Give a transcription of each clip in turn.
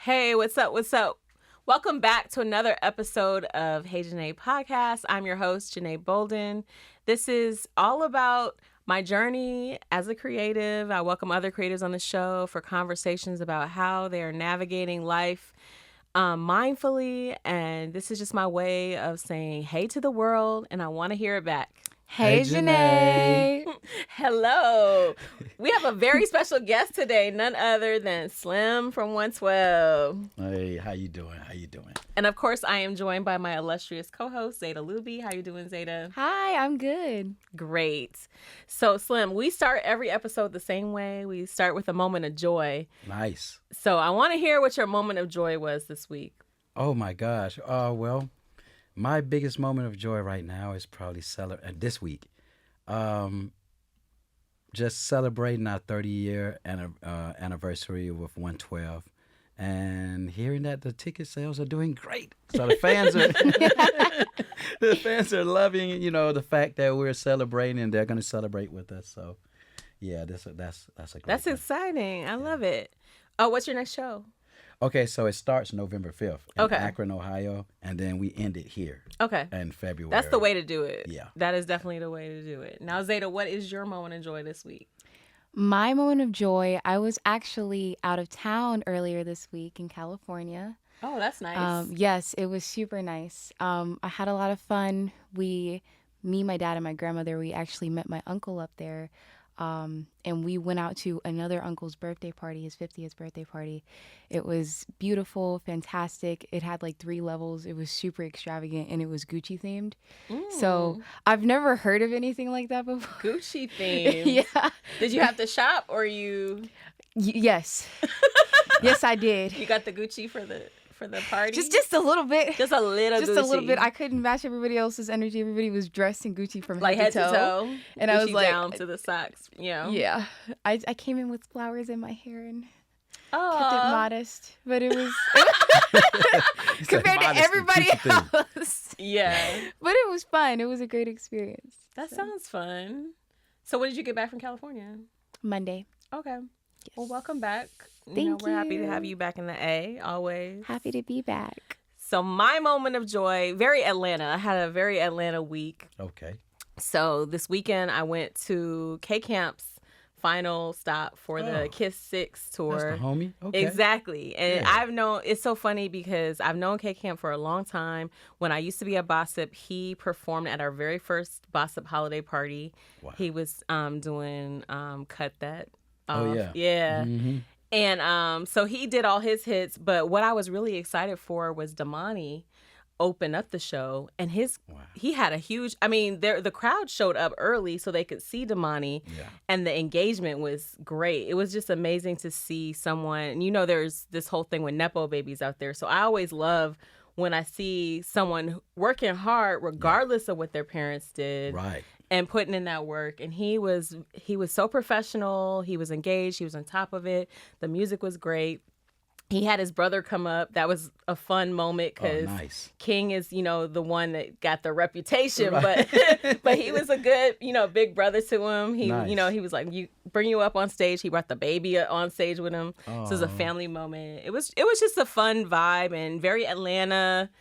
Hey, what's up? What's up? Welcome back to another episode of Hey Janeé podcast. I'm your host, Janeé Bolden. This is all about my journey as a creative. I welcome other creatives on the show for conversations about how they are navigating life mindfully. And this is just my way of saying hey to the world, and I want to hear it back. Hey, Janeé. Hello. We have a very special guest today, none other than Slim from 112. Hey, how you doing? How you doing? And of course, I am joined by my illustrious co-host, Zada Luby. How you doing, Zada? Hi, I'm good. Great. So, Slim, we start every episode the same way. We start with a moment of joy. Nice. So I want to hear what your moment of joy was this week. Oh, my gosh. Well, my biggest moment of joy right now is probably this week. Just celebrating our 30-year anniversary with 112. And hearing that the ticket sales are doing great. So the fans are loving, the fact that we're celebrating and they're going to celebrate with us. So, yeah, that's a great That's thing. exciting. I love it. Oh, what's your next show? Okay, so it starts November 5th in Okay. Akron, Ohio, and then we end it here Okay. in February. That's the way to do it. Yeah. That is definitely the way to do it. Now, Zada, what is your moment of joy this week? My moment of joy, I was actually out of town earlier this week in California. Oh, that's nice. Yes, it was super nice. I had a lot of fun. Me, my dad, and my grandmother, we actually met my uncle up there. And we went out to another uncle's birthday party, his 50th birthday party. It was beautiful, fantastic. It had like 3 levels. It was super extravagant and it was Gucci themed. So I've never heard of anything like that before. Gucci themed. Yeah. Did you have to shop or you Yes. Yes, I did. you got the Gucci for the party? Just a little bit. Just a little Just Gucci. a little bit. I couldn't match everybody else's energy. Everybody was dressed in Gucci from like head to toe. And And I was like, down to the socks. Yeah. Yeah. I came in with flowers in my hair and Oh. kept it modest. But it was It's a compared to modest everybody Gucci thing. else. Yeah. But it was fun. It was a great experience. That sounds fun. So when did you get back from California? Monday. Okay. Well, welcome back. Thank We're happy to you. have you back in the A, always. Happy to be back. So my moment of joy, very Atlanta. I had a very Atlanta week. Okay. So this weekend I went to K-Camp's final stop for the Oh. Kiss 6 tour. That's the homie? Okay. Exactly. And Yeah. it's so funny because I've known K-Camp for a long time. When I used to be at Bossip, he performed at our very first Bossip holiday party. Wow. He was doing Cut That Oh, Off. yeah. Yeah. Mm-hmm. And so he did all his hits, but what I was really excited for was Damani open up the show, and he had a huge, the crowd showed up early so they could see Damani, Yeah. and the engagement was great. It was just amazing to see someone, there's this whole thing with Nepo babies out there, so I always love when I see someone working hard regardless of what their parents did. Right. And putting in that work, and he was so professional. He was engaged. He was on top of it. The music was great. He had his brother come up. That was a fun moment because nice. King is, the one that got the reputation, Right. but he was a good, big brother to him. He, Nice. he was like, bring you up on stage. He brought the baby on stage with him. So it was a Aw. family moment. It was just a fun vibe and very Atlanta.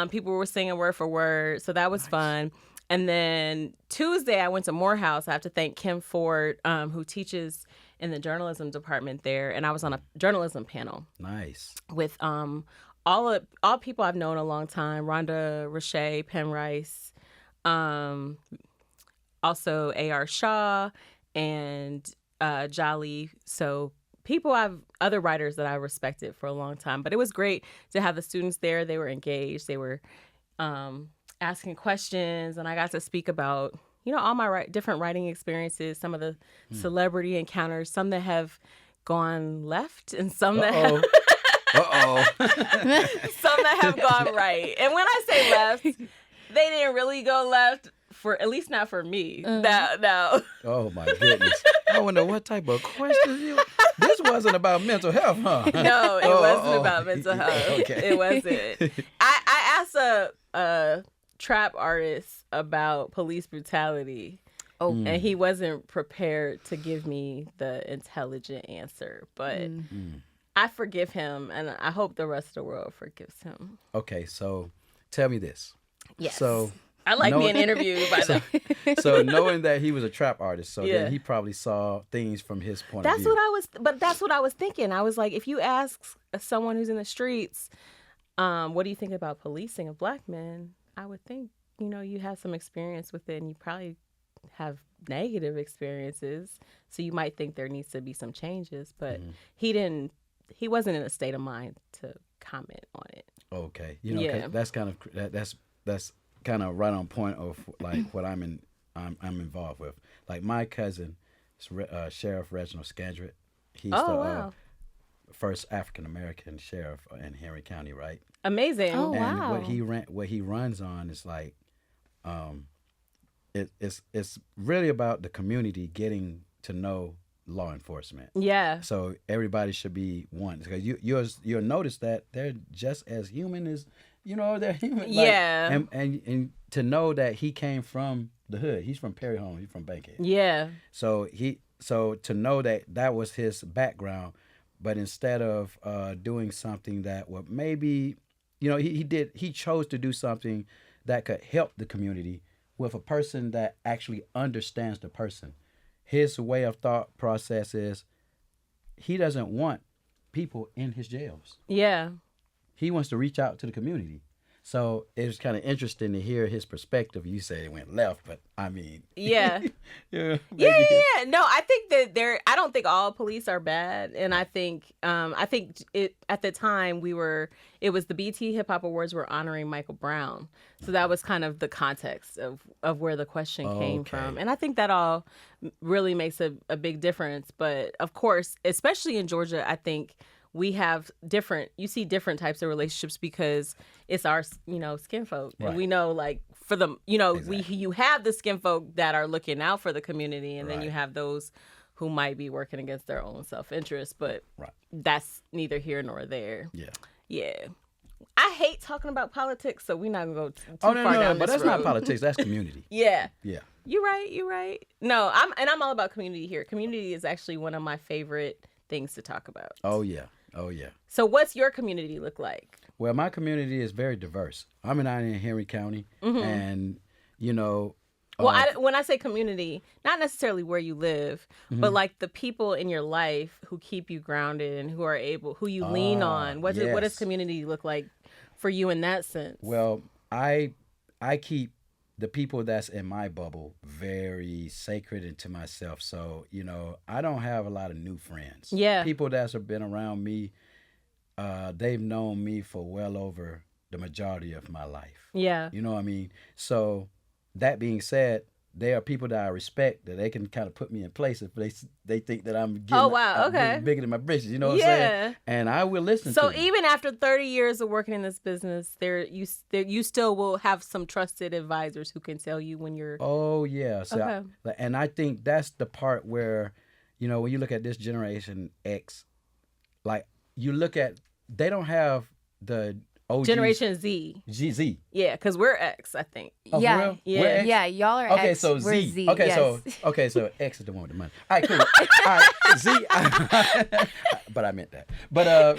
People were singing word for word, so that was fun. And then Tuesday, I went to Morehouse. I have to thank Kim Ford, who teaches in the journalism department there. And I was on a journalism panel Nice. with all people I've known a long time. Rhonda Rashay, Penn Rice, also A.R. Shaw, and Jolly. So other writers that I respected for a long time. But it was great to have the students there. They were engaged. They were asking questions, and I got to speak about, all my different writing experiences, some of the celebrity encounters, some that have gone left and some that have Uh-oh. some that have gone right. And when I say left, they didn't really go left, for at least not for me. No. Oh, my goodness. I wonder what type of questions This wasn't about mental health, huh? No, it wasn't about mental health. Okay. It wasn't. I asked a trap artist about police brutality. Oh. And he wasn't prepared to give me the intelligent answer. But I forgive him, and I hope the rest of the world forgives him. Okay, so tell me this. Yes. So I like being interviewed by them. so knowing that he was a trap artist, so Yeah. then he probably saw things from his point of That's view. that's what I was thinking. I was like, if you ask someone who's in the streets, what do you think about policing of black men? I would think, you have some experience with it, and you probably have negative experiences. So you might think there needs to be some changes, but he wasn't in a state of mind to comment on it. Okay, 'cause Yeah. that's kind of right on point of like what I'm involved with. Like my cousin, Sheriff Reginald Scandrett. He's Oh, the wow. first African American sheriff in Henry County, right? Amazing. Oh, And wow. what he runs on is like, it's really about the community getting to know law enforcement. Yeah. So everybody should be one, because you'll notice that they're just as human as they're human. Like, Yeah. and to know that he came from the hood. He's from Perry Home. He's from Bankhead. Yeah. So to know that was his background, but instead of doing something that would maybe, he chose to do something that could help the community with a person that actually understands the person. His way of thought process is he doesn't want people in his jails. Yeah. He wants to reach out to the community. So it was kind of interesting to hear his perspective. You say it went left, but I mean, Yeah. yeah, Yeah. No, I think that I don't think all police are bad, and I think it at the time it was the BT Hip Hop Awards were honoring Michael Brown, so that was kind of the context of where the question came Okay. from, and I think that all really makes a big difference. But of course, especially in Georgia, I think we have you see different types of relationships because it's our, skin folk. Right. And we know, like, for the, Exactly. you have the skin folk that are looking out for the community, and then you Right. have those who might be working against their own self-interest, but Right. that's neither here nor there. Yeah. Yeah. I hate talking about politics, so we're not going to go too Oh far no, down but this that's not road. politics. That's community. Yeah. Yeah. You're right. No, I'm all about community here. Community is actually one of my favorite things to talk about. Oh yeah. So what's your community look like? Well, my community is very diverse. I'm in Henry County, and Well, when I say community, not necessarily where you live, but like the people in your life who keep you grounded and who you lean on. What does yes. community look like for you in that sense? well, I keep the people that's in my bubble very sacred and to myself. So I don't have a lot of new friends. Yeah. People that have been around me, they've known me for well over the majority of my life. Yeah. You know what I mean? So that being said, they are people that I respect, that they can kind of put me in place if they think that I'm getting Oh, wow, okay. bigger than my britches. You know what I'm Yeah. saying? And I will listen So to them. even after 30 years of working in this business, you still will have some trusted advisors who can tell you when you're. Oh yeah. So Okay. and I think that's the part where, when you look at this generation X, like you look at, they don't have the OGs. Generation Z. GZ. Yeah, because we're X, I think. Oh, for Yeah. real? Yeah. We're X? Yeah, y'all are Okay, X, so we're Z. Okay, yes. so X is the one with the money. All right, cool. All right, Z. But I meant that. But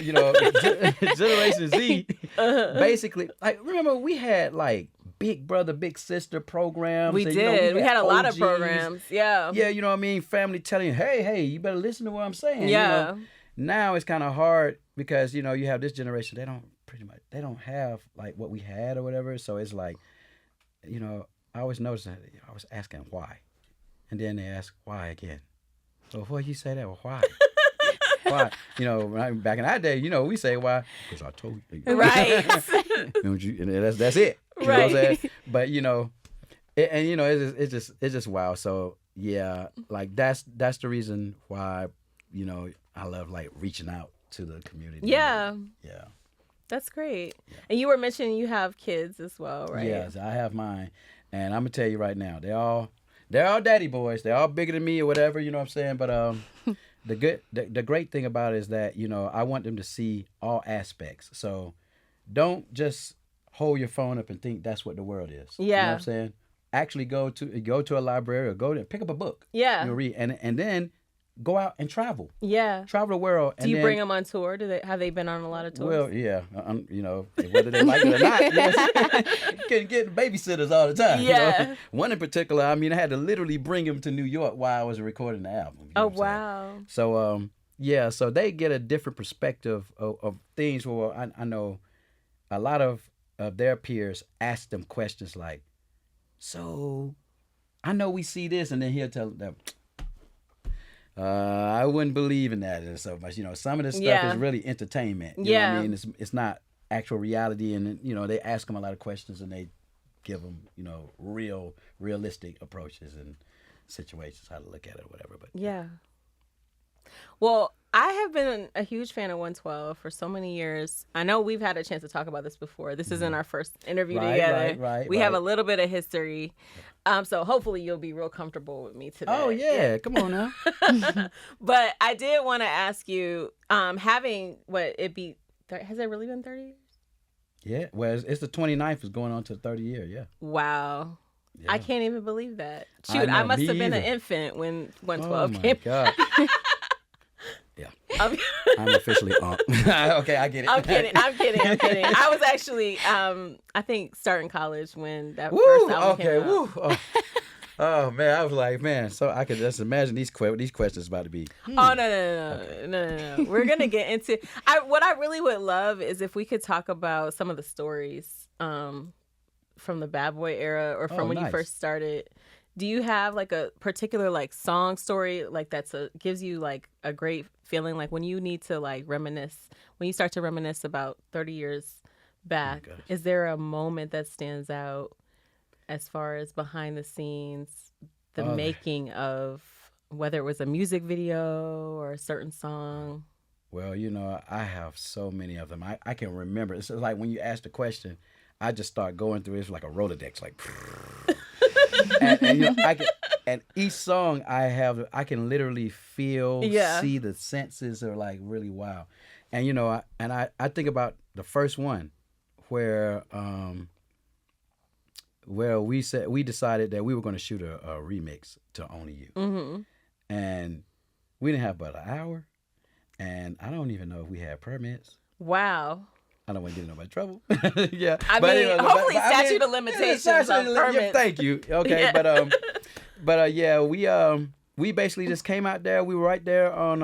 Generation Z, basically, like, remember we had like Big Brother, Big Sister programs. We and, did. We had a lot of OGs. programs. Yeah. Yeah, you know what I mean. Family telling you, hey, you better listen to what I'm saying. Yeah. Now it's kind of hard because you have this generation. They don't have like what we had or whatever. So it's like, I always noticed that I was asking why, and then they ask why again. So why you say that? Well, why? Why? Back in our day, we say why because I told you. Right. And that's it. You know what I'm saying? But it's just wild. So yeah, like that's the reason why I love like reaching out to the community. Yeah. Yeah. That's great. Yeah. And you were mentioning you have kids as well, right? Yes, I have mine, and I'm gonna tell you right now, they're all daddy boys. They're all bigger than me or whatever. You know what I'm saying? But the great thing about it is that I want them to see all aspects. So don't just hold your phone up and think that's what the world is. Yeah. You know what I'm saying? Actually go to a library or go to pick up a book. Yeah. Read and then go out and travel Yeah. the world. Do you bring them on tour? Have they been on a lot of tours? Well, yeah, you know, whether they like it or not, you couldn't get babysitters all the time. Yeah. You know? One in particular, I mean, I had to literally bring him to New York while I was recording the album. You know Oh, what I'm saying? wow. So, yeah, so they get a different perspective of things. Well, I know a lot of their peers ask them questions like, so I know we see this, and then he'll tell them, I wouldn't believe in that so much. You know, some of this stuff is really entertainment. You know what I mean? It's not actual reality, and you know, they ask them a lot of questions, and they give them, you know, realistic approaches and situations, how to look at it or whatever. But yeah. Well, I have been a huge fan of 112 for so many years. I know we've had a chance to talk about this before. This isn't our first interview together. We have a little bit of history. So hopefully you'll be real comfortable with me today. Oh, yeah. Come on now. But I did want to ask you, having has it really been 30 years? Yeah. Well, it's the 29th is going on to the 30 year. Yeah. Wow. Yeah. I can't even believe that. I Shoot, know, I must have been either. an infant when 112 came. Oh, my God. Yeah. I'm officially on. Okay, I get it. I'm kidding. I was actually, I think, starting college when that first album came out. Oh, man, I was like, man, so I could just imagine these questions about to be. Oh, no. We're going to get into what I really would love is if we could talk about some of the stories from the Bad Boy era or from when you first started. Do you have like a particular like song story like gives you like a great feeling, like when you need to like reminisce, when you start to reminisce about 30 years back, is there a moment that stands out as far as behind the scenes, the making of whether it was a music video or a certain song? Well, you know, I have so many of them. I can remember. It's like when you ask the question, I just start going through it. It's like a Rolodex, like. and you know, and each song I can literally feel, see the senses are like really wow. And you know, I think about the first one where we decided that we were going to shoot a remix to Only You. Mm-hmm. And we didn't have but an hour, and I don't even know if we had permits. Wow. I don't want to get in nobody's trouble. Yeah. I mean, hopefully statute of limitations on permits. Thank you. Okay. Yeah. But we basically just came out there. We were right there on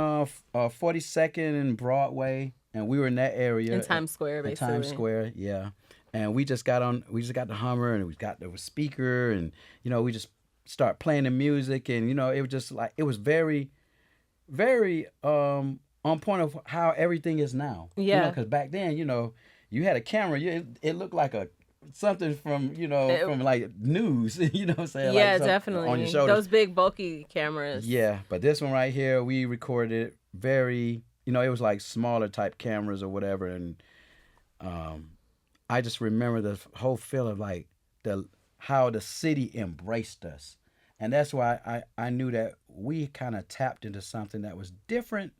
42nd and Broadway, and we were in that area. In Times Square, basically. In Times Square, yeah. And we just got the Hummer, and there was speaker, and you know, we just start playing the music, and you know, it was just like, it was very, very on point of how everything is now. Yeah. Because back then, you know, you had a camera. It looked like something from, you know, from like news. You know what I'm saying? Yeah, like definitely. On your shoulders. Those big bulky cameras. Yeah, but this one right here, we recorded very, you know, it was like smaller type cameras or whatever, and I just remember the whole feeling like how the city embraced us, and that's why I knew that we kind of tapped into something that was different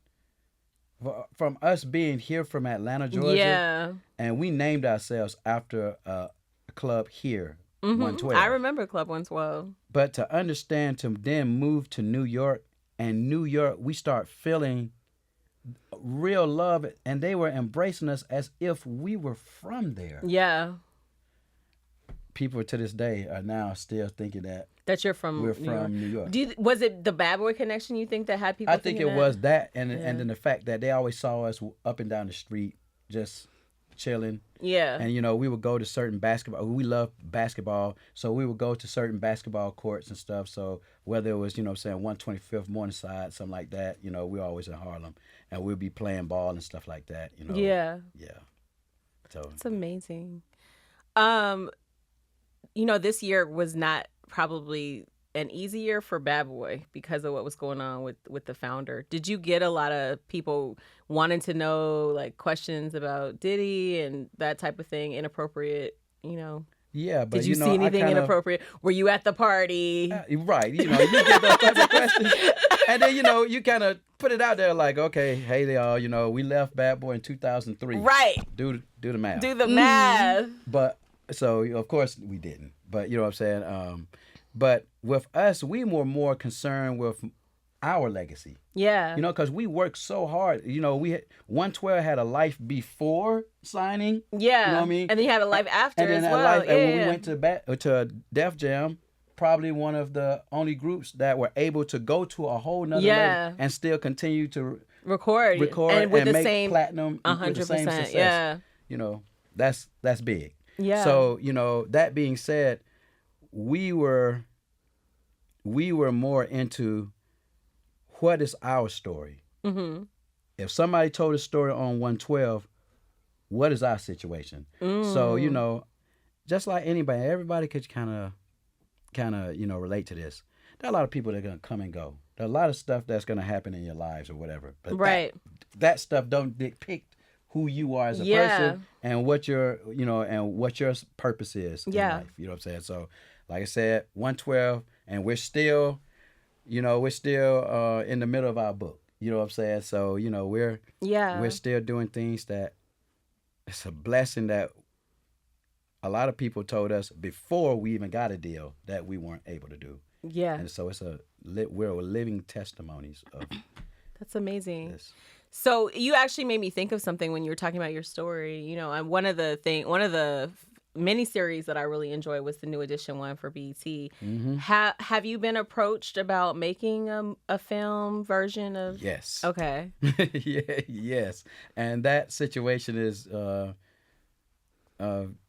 from us being here from Atlanta, Georgia. Yeah. And we named ourselves after a club here, Mm-hmm. 112. I remember Club 112. But to understand, to then move to New York, and New York, we start feeling real love, and they were embracing us as if we were from there. Yeah. People to this day are now still thinking that we're from New York. Was it the Bad Boy connection you think that had people? I think it was that, and then the fact that they always saw us up and down the street just chilling. Yeah. And you know, we would go to certain basketball. We love basketball, so we would go to certain basketball courts and stuff. So whether it was, you know, saying 125th Morningside, something like that, you know, we're always in Harlem, and we'll be playing ball and stuff like that. You know. Yeah. Yeah. So it's amazing. You know, this year was not probably an easy year for Bad Boy because of what was going on with the founder. Did you get a lot of people wanting to know, like, questions about Diddy and that type of thing, inappropriate, you know? Yeah, but did you see anything inappropriate? Were you at the party? Right, you know, you get those types of questions, and then, you know, you kind of put it out there like, okay, hey y'all, you know, we left Bad Boy in 2003. Right. Do the math. Do the math. But so of course we didn't. But you know what I'm saying. But with us, we were more concerned with our legacy. Yeah. You know, because we worked so hard. You know, 112 had a life before signing. Yeah. You know what I mean? And then you had a life after and then as that well. life, Yeah. and when we went to Def Jam, probably one of the only groups that were able to go to a whole nother level and still continue to record and with the make same platinum 100%. with the same success. Yeah. You know, that's big. Yeah. So, you know, that being said, we were more into what is our story. Mm-hmm. If somebody told a story on 112, what is our situation? So, you know, just like anybody, everybody could kind of, you know, relate to this. There are a lot of people that are going to come and go. There are a lot of stuff that's going to happen in your lives or whatever. But that stuff don't depict who you are as a person and what your, you know, and what your purpose is in life. You know what I'm saying? So, like I said, 112, and we're still in the middle of our book. You know what I'm saying? So, you know, we're still doing things that it's a blessing that a lot of people told us before we even got a deal that we weren't able to do. Yeah. And so we're living testimonies of That's amazing. this. So you actually made me think of something when you were talking about your story, you know, and one of the miniseries that I really enjoyed was the New Edition one for BET. Mm-hmm. Have you been approached about making a film version of? Yes. Okay. Yes. And that situation is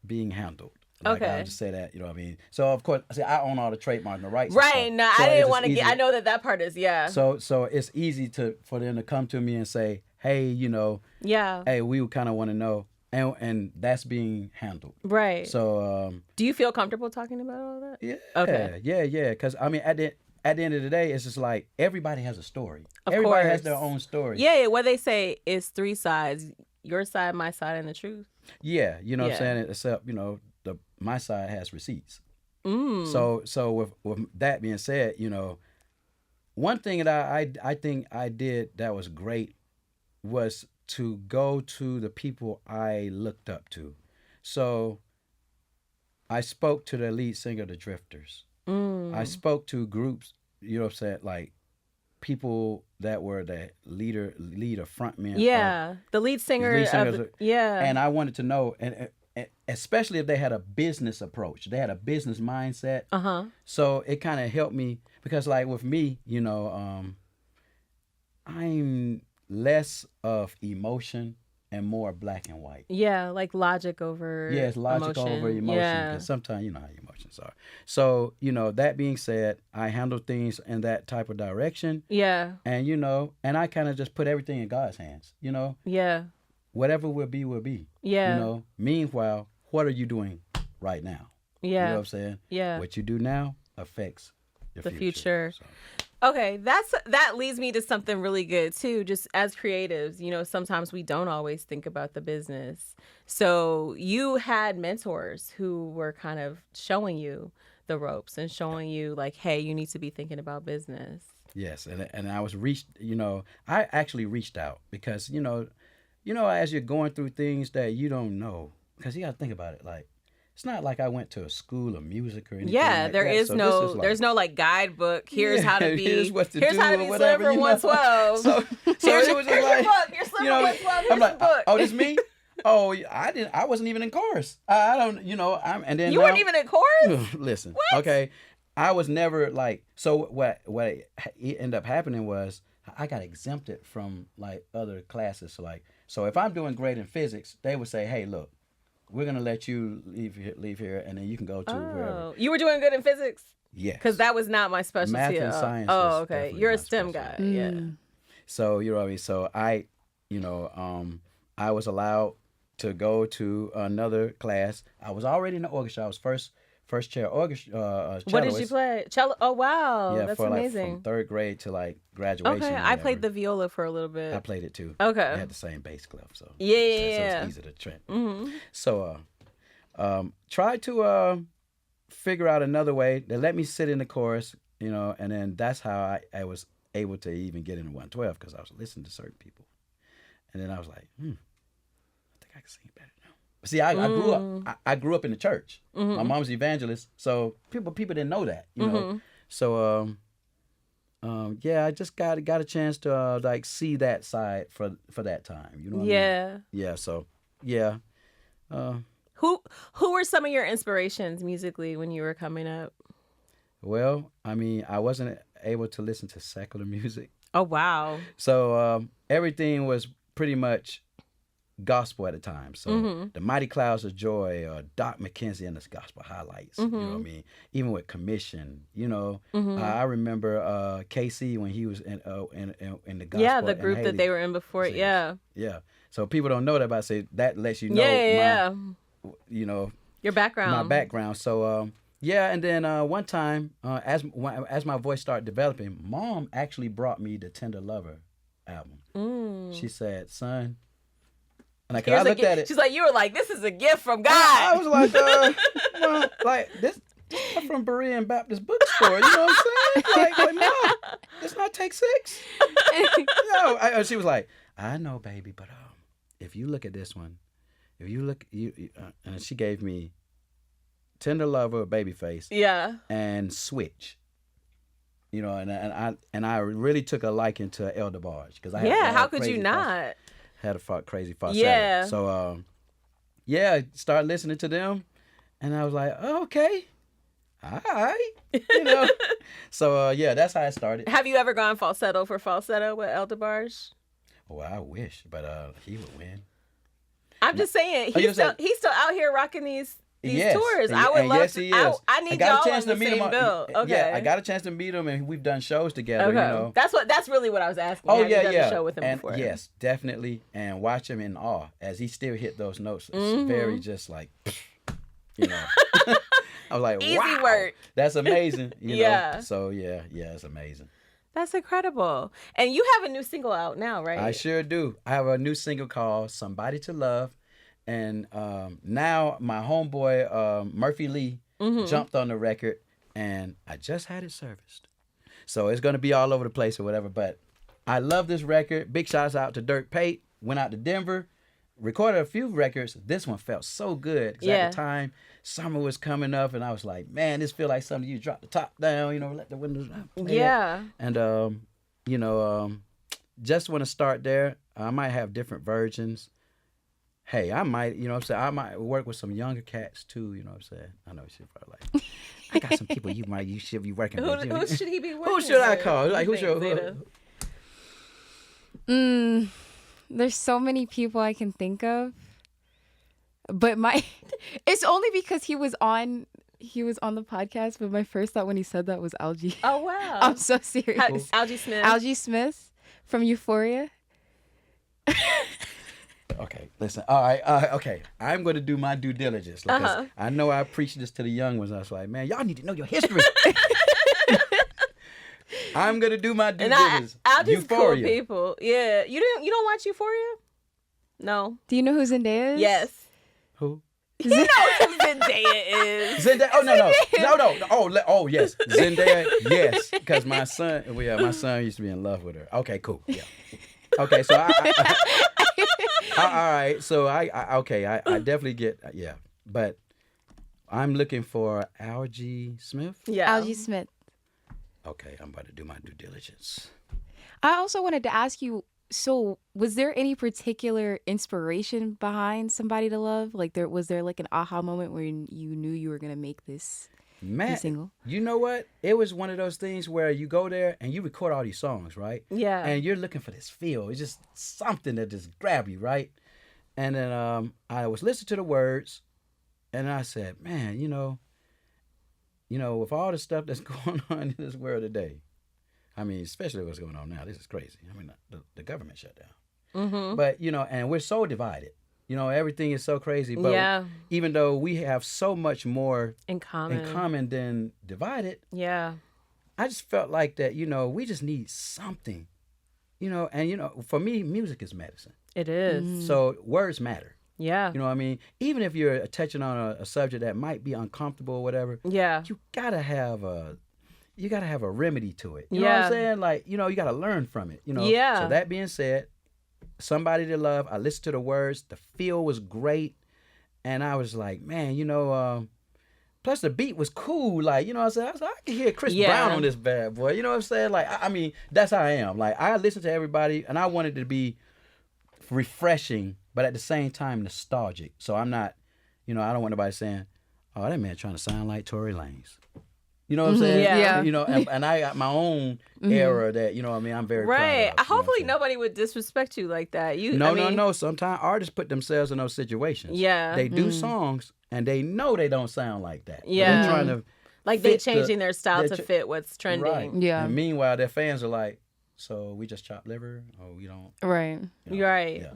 being handled. Like, okay. I'll just say that, you know what I mean? So, of course, see, I own all the trademark and the rights. Right. No, so I didn't want to get, I know that part is, So it's easy for them to come to me and say, hey, you know, hey, we kind of want to know. And that's being handled. Right. So, do you feel comfortable talking about all that? Yeah. Okay. Yeah. Because, I mean, at the end of the day, it's just like everybody has a story. Of Everybody course. has their own story. Yeah. What they say is 3 sides: your side, my side, and the truth. Yeah. You know what I'm saying? Except, you know, my side has receipts. So with that being said, you know, one thing that I think I did that was great was to go to the people I looked up to. So I spoke to the lead singer of the Drifters. I spoke to groups, you know what I'm saying, like people that were the leader frontmen. Yeah, the lead singer And I wanted to know, and especially if they had a business approach, they had a business mindset. So it kind of helped me because, like with me, you know, I'm less of emotion and more black and white. Yeah, like logic over emotion. It's logic over emotion. Yeah. Because sometimes you know how emotions are. So, you know, that being said, I handle things in that type of direction. Yeah. And, you know, and I kind of just put everything in God's hands, you know? Yeah. Whatever will be, will be. Yeah. You know, meanwhile, what are you doing right now? Yeah. You know what I'm saying? Yeah. What you do now affects the future. So. Okay, that leads me to something really good too. Just as creatives, you know, sometimes we don't always think about the business. So you had mentors who were kind of showing you the ropes and showing you like, hey, you need to be thinking about business. Yes, and I was I actually reached out because you know, as you're going through things that you don't know, because you got to think about it, like. It's not like I went to a school of music or anything. Yeah, like there that. is So no, there's no like guidebook. Here's how to be. Here's what to here's do how to or be whatever. Sliver 112. So here's it was your like, book. You're Sliver 112. Here's I'm like, the book. oh, this me? Oh, I wasn't even in chorus. I don't, you know, and then you weren't even in chorus. Listen, what? Okay, I was never like. So what ended up happening was I got exempted from like other classes. So if I'm doing great in physics, they would say, hey, look. We're gonna let you leave here, and then you can go to wherever. You were doing good in physics? Yes. Because that was not my specialty. Math and science. Oh, okay. You're a STEM guy. Yeah. So you know what I mean. So I, you know, I was allowed to go to another class. I was already in the orchestra. I was first chair orchestra. What did you play? Cello. Oh wow, yeah, that's for amazing. Like from third grade to like graduation. Okay, I played the viola for a little bit. I played it too. Okay. I had the same bass clef, so yeah. So it's easy to train. Mm-hmm. So try to figure out another way that let me sit in the chorus, you know, and then that's how I was able to even get into 112 because I was listening to certain people, and then I was like, I think I can sing better now. See, I grew up in the church. My mom's evangelist, so people didn't know that, you know. So yeah, I just got a chance to like see that side for that time. You know what I mean? Yeah. Yeah. So yeah. Uh, Who were some of your inspirations musically when you were coming up? well, I mean, I wasn't able to listen to secular music, Oh wow. so everything was pretty much gospel at the time. So Mm-hmm. the Mighty Clouds of Joy, Doc McKenzie and his gospel highlights. You know what I Mm-hmm. mean? Even with Commission, Mm-hmm. I remember KC when he was in the Yeah, gospel the and group that Haley they were in before. singers. Yeah. Yeah. So people don't know that, but I say that lets you Yeah, know yeah, yeah. you know, Your my background. background. So yeah, and then one time as my voice started developing, Mom actually brought me the Tender Lover album. Mm. She said, "Son," and I, 'cause Here's I a looked at gift. it. She's like, you were like, this is a gift from I God. was like, well, like this stuff from Berean Baptist bookstore. You know what I'm saying? Like no, it's not Take Six. No, she was like, I know, baby, but if you look at this one, if you look, and she gave me Tender Lover, Babyface, Yeah. and Switch. And I really took a liking to Elder Barge because I Yeah. had How a could you crazy not? had a crazy falsetto. Yeah. So yeah, started listening to them, and I was like, oh, okay, all right, So yeah, that's how I started. Have you ever gone falsetto for falsetto with El DeBarge? Well, I wish, but he would win. I'm just saying, Oh, you said- he's still out here rocking these Yes, tours. and- I would and love yes, to. he is. I need y'all on the same bill. Okay. Yeah, I got a chance to meet him, and we've done shows together. Okay. That's really what I was asking. Oh Have yeah, you done yeah. a show with him and before? yes, definitely, and watch him in awe as he still hit those notes. It's Mm-hmm. very just like, I was like, Easy wow, work. that's amazing. Yeah. So yeah, it's amazing. That's incredible. And you have a new single out now, right? I sure do. I have a new single called "Somebody to Love," and now my homeboy Murphy Lee jumped on the record, and I just had it serviced. So it's gonna be all over the place or whatever. But I love this record. Big shouts out to Dirk Pate. Went out to Denver, recorded a few records. This one felt so good. 'Cause Yeah. at the time, summer was coming up, and I was like, man, this feel like something you drop the top down, let the windows down. Yeah. And just want to start there. I might have different versions. Hey, I might, I might work with some younger cats too, you know what I'm saying? I know she's probably like, I got some people you should be working with. Who should he be working Who should I with? call? Like, You who should? think, Mm, there's so many people I can think of, but it's only because he was on the podcast. But my first thought when he said that was Algie. Oh wow. I'm so serious. Algie Smith. Algie Smith from Euphoria. Okay, listen. All right, okay. I'm going to do my due diligence because I know I preach this to the young ones. I was like, man, y'all need to know your history. I'm going to do my due diligence. Algie's cool Euphoria. people. Yeah. You don't watch Euphoria? No. Do you know who Zendaya is? Yes. Who? You know who Zendaya is. Zendaya. Oh no. Oh yes, Zendaya. Yes, because my son used to be in love with her. Okay, cool. Yeah. Okay, so all right. So I definitely get but I'm looking for Algie Smith. Yeah. Algie Smith. Okay, I'm about to do my due diligence. I also wanted to ask you, so was there any particular inspiration behind Somebody to Love? Like was there like an aha moment where you knew you were going to make this Man, single? you know what? It was one of those things where you go there and you record all these songs, right? Yeah. And you're looking for this feel. It's just something that just grab you, right? And then I was listening to the words, and I said, man, with all the stuff that's going on in this world today, I mean, especially what's going on now, this is crazy. I mean, the government shut down. Mm-hmm. But, and we're so divided. Everything is so crazy. But even though we have so much more in common than divided, yeah. I just felt like that, we just need something, and, for me, music is medicine. It is. So words matter. Yeah. You know what I mean? Even if you're touching on a subject that might be uncomfortable or whatever, Yeah. you gotta have a remedy to it. You know what I'm saying? Like, you gotta learn from it. Yeah. So that being said, Somebody to Love, I listened to the words, the feel was great, and I was like, man, plus the beat was cool. Like, you know what I'm saying? I was like, I can hear Chris Yeah. Brown on this bad boy. You know what I'm saying? Like, I mean, that's how I am. Like, I listen to everybody, and I want it to be refreshing, but at the same time nostalgic. So I'm not, you know, I don't want nobody saying, "Oh, that man trying to sound like Tory Lanez." You know what I'm saying? Yeah. You know, and I got my own era that, you know what I mean, I'm very proud of. Right. You know what I'm Hopefully saying? nobody would disrespect you like that. No. Sometimes artists put themselves in those situations. Yeah. They do songs and they know they don't sound like that. But Yeah. they're trying to Like they fit changing their style to they're fit what's trending. right. Yeah. And meanwhile, their fans are like, so we just chop liver, or we don't. Right. You know, Right. Yeah.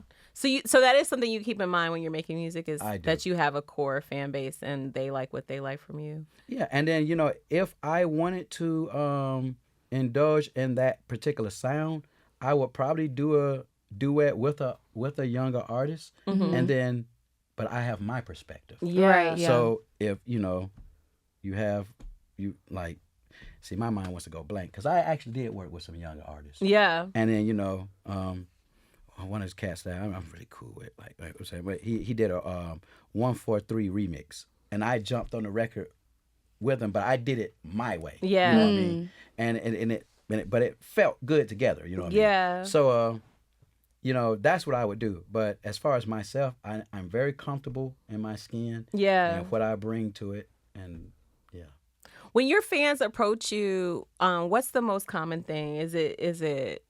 So that is something you keep in mind when you're making music is I do. that you have a core fan base and they like what they like from you. Yeah, and then, you know, if I wanted to indulge in that particular sound, I would probably do a duet with a younger artist, and then, but I have my perspective. Yeah. Right. Yeah. So if you like, see, my mind wants to go blank because I actually did work with some younger artists, Yeah. and then, you know, one of his cats that I'm really cool with, like I'm saying, but he did a 143 remix, and I jumped on the record with him, but I did it my way. Yeah. You know what I mean? And but it felt good together. You know what I Yeah. mean? So you know, that's what I would do. But as far as myself, I'm very comfortable in my skin Yeah. and what I bring to it, and yeah. When your fans approach you, what's the most common thing? Is it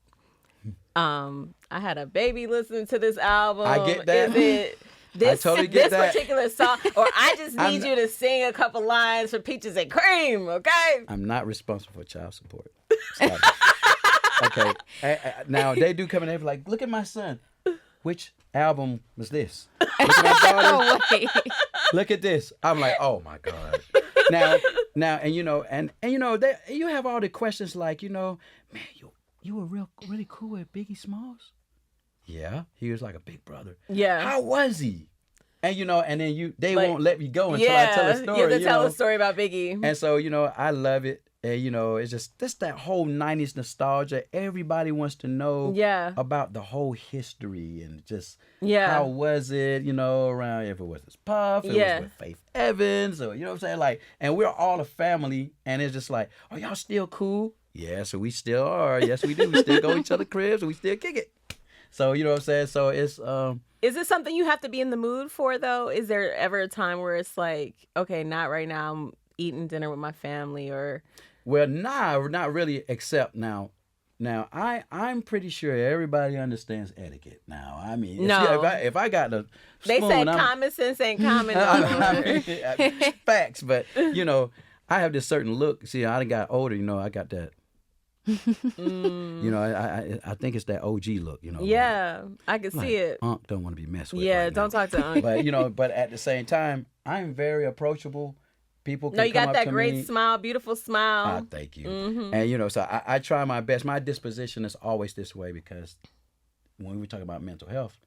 I had a baby listening to this album. I get that. Is it this, totally get this that. particular song? Or I just need you to sing a couple lines for Peaches and Cream, okay? I'm not responsible for child support. Stop it. Okay. Now they do come in there like, look at my son. Which album was this? Look at my daughter. Oh, wait. Look at this. I'm like, oh my God. Now, and you know, and you know, you have all the questions like, you know, man, you were really cool with Biggie Smalls. Yeah, he was like a big brother. Yeah. How was he? And you know, and then they Like, won't let me go until I tell a story. You have to tell know? a story about Biggie. And so, you know, I love it. And, you know, it's just that whole 90s nostalgia. Everybody wants to know about the whole history and just how was it, you know, around if it was his Puff, it was with Faith Evans, or, you know what I'm saying? Like, and we're all a family, and it's just like, are y'all still cool? Yeah, so we still are. Yes, we do. We still go to each other's cribs, and we still kick it. So, you know what I'm saying? So it's... Is it something you have to be in the mood for, though? Is there ever a time where it's like, okay, not right now, I'm eating dinner with my family, or... Well, nah, not really, except now I'm pretty sure everybody understands etiquette now. I mean, if I got the they spoon, say common sense ain't common. Facts, but, you know, I have this certain look. See, I done got older, you know, I got that. You know, I think it's that OG look, you know. Yeah, I can like, see it. Unc don't want to be messed with. Yeah, right don't now. talk to Unc. But, you know, but at the same time, I'm very approachable. People can No, you come got up that to great me. smile, beautiful smile. Thank you. And, you know, so I try my best. My disposition is always this way because when we talk about mental health,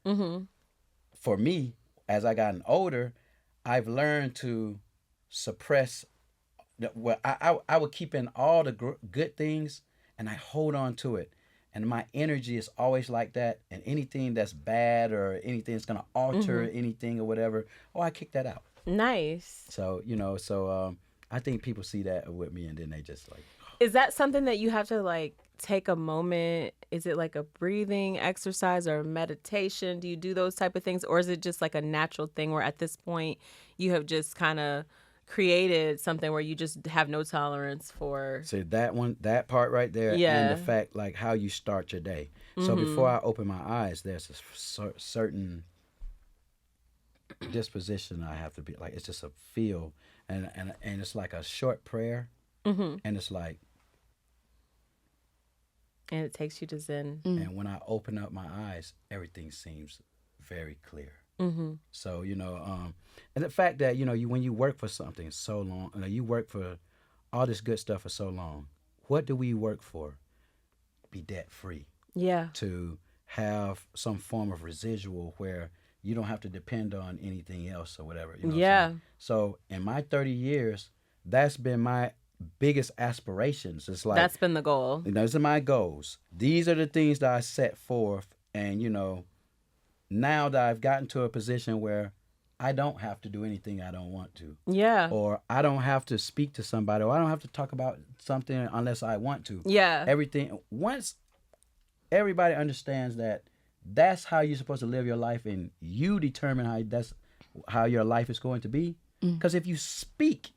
for me, as I gotten older, I've learned to suppress. Well, I would keep in all the good things and I hold on to it. And my energy is always like that. And anything that's bad or anything that's going to alter anything or whatever, I kick that out. Nice. So, you know, I think people see that with me and then they just like. Is that something that you have to like take a moment? Is it like a breathing exercise or meditation? Do you do those type of things? Or is it just like a natural thing where at this point you have just kind of created something where you just have no tolerance for? So that part right there and the fact like how you start your day. So before I open my eyes, there's a certain disposition I have to be like. It's just a feel and it's like a short prayer and it's like, and it takes you to Zen. And when I open up my eyes, everything seems very clear. So, you know, and the fact that, you know, when you work for something so long, you work for all this good stuff for so long, what do we work for? Be debt free. Yeah. To have some form of residual where you don't have to depend on anything else or whatever. You know what I'm saying? So in my 30 years, that's been my biggest aspirations. It's like that's been the goal. Those are my goals. These are the things that I set forth, and you know, now that I've gotten to a position where I don't have to do anything I don't want to. Yeah. Or I don't have to speak to somebody, or I don't have to talk about something unless I want to. Yeah. Everything, once everybody understands that that's how you're supposed to live your life, and you determine how your life is going to be. Because if you speak,